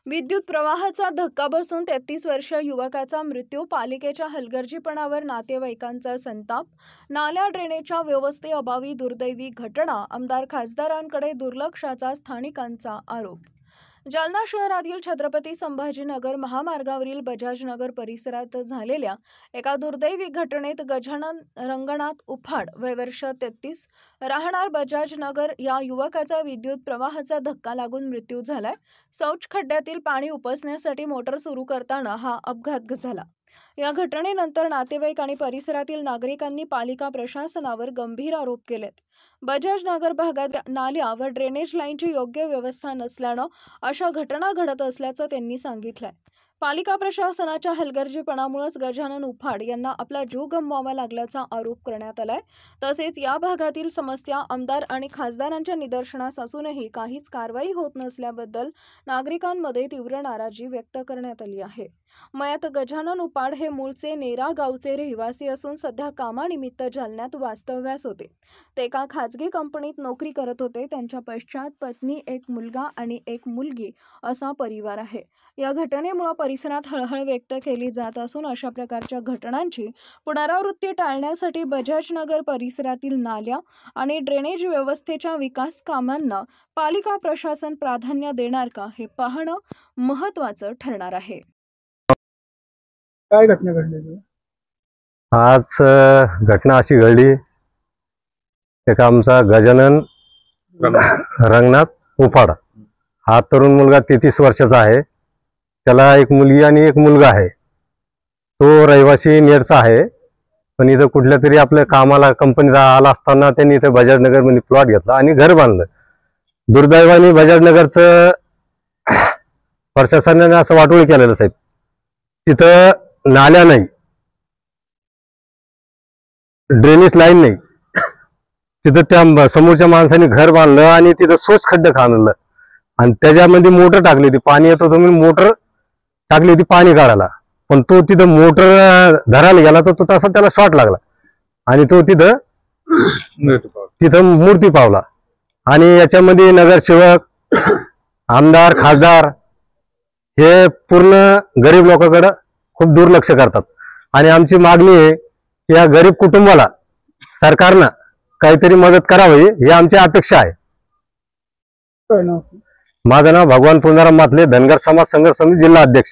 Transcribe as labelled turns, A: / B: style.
A: विद्युत प्रवाहाचा धक्का बसून 33 वर्षीय युवकाचा मृत्यू, पालिकेच्या हलगर्जीपणावर नातेवाईकांचा संताप, नाल्या ड्रेनेजच्या व्यवस्थेअभावी दुर्दैवी घटना, आमदार खासदारांकडे दुर्लक्षाचा स्थानिकांचा आरोप। जालना शहरातील छत्रपती संभाजीनगर महामार्गावरील बजाजनगर परिसरात झालेल्या एका दुर्दैवी घटनेत गजानन रंगनाथ उफाड वय वर्ष 33 राहणार बजाजनगर या युवकाचा विद्युत प्रवाहाचा धक्का लागून मृत्यू झालाय। शौच खड्ड्यातील पाणी उपसण्यासाठी मोटर सुरू करताना हा अपघात झाला। या घटनेनंतर नातेवाईक आणि परिसरातील नागरिकांनी पालिका प्रशासनावर गंभीर आरोप केलेत। बजाजनगर भागात नाल्या व ड्रेनेज लाईनची योग्य व्यवस्था नसल्याने अशा घटना घडत असल्याचं त्यांनी सांगितलंय। पालिका प्रशासनाच्या हलगर्जीपणामुळेच गजानन उफाड यांना आपला जीव गमवावा लागल्याचा आरोप करण्यात आलाय। तसेच या भागातील समस्या आमदार आणि खासदारांच्या निदर्शनास असूनही काहीच कारवाई होत नसल्याबद्दल नागरिकांमध्ये तीव्र नाराजी व्यक्त करण्यात आली आहे। मयत गजानन उफाड हे मूळचे नेरा गावचे रहिवासी असून सध्या कामानिमित्त जालन्यात वास्तव्यास होते। ते एका खाजगी कंपनीत नोकरी करत होते। त्यांच्या पश्चात पत्नी, एक मुलगा आणि एक मुलगी असा परिवार आहे। या घटनेमुळे परिसरात हळहळ व्यक्त केली जात असून अशा प्रकारच्या घटनांची पुनरावृत्ती टाळण्यासाठी बजाजनगर परिसरातील नाल्या आणि ड्रेनेज व्यवस्थेच्या विकास कामांना पालिका प्रशासन प्राधान्य देणार का हे पाहणं महत्त्वाचं ठरणार आहे।
B: काय घटना घडली?
C: आज घटना अशी घडली, एक आमचा गजानन रंगनाथ उफाड हा तरुण मुलगा 33 वर्षाचा आहे। त्याला एक मुलगी आणि एक मुलगा आहे। तो रहिवासी नेरचा आहे, पण इथं कुठल्या तरी आपल्या कामाला कंपनीत आला असताना त्यांनी इथं बजाजनगर मध्ये प्लॉट घेतला आणि घर बांधलं। दुर्दैवाने बजाजनगरचं प्रशासनाने असं वाटोळी केलेलं साहेब, तिथं नाल्या नाही, ड्रेनेज लाईन नाही, तिथं त्या समोरच्या माणसाने घर बांधलं आणि तिथं सोच खड्डे खाणलं आणि त्याच्यामध्ये मोटर टाकली होती। पाणी येत होतं म्हणून मोटर टाकली होती पाणी काढायला, पण तो तिथं मोटर धरायला गेला तर तो तसा त्याला शॉर्ट लागला आणि तो तिथं मूर्ती पावला। आणि याच्यामध्ये नगरसेवक, आमदार, खासदार हे पूर्ण गरीब लोकांकडे खूप दुर्लक्ष करतात आणि आमची मागणी आहे की या गरीब कुटुंबाला सरकारनं काहीतरी मदत करावी ही आमची अपेक्षा आहे। माझं नाव भगवान पुंजाराम मातले, धनगर समाज संघर्ष समिती जिल्हा अध्यक्ष।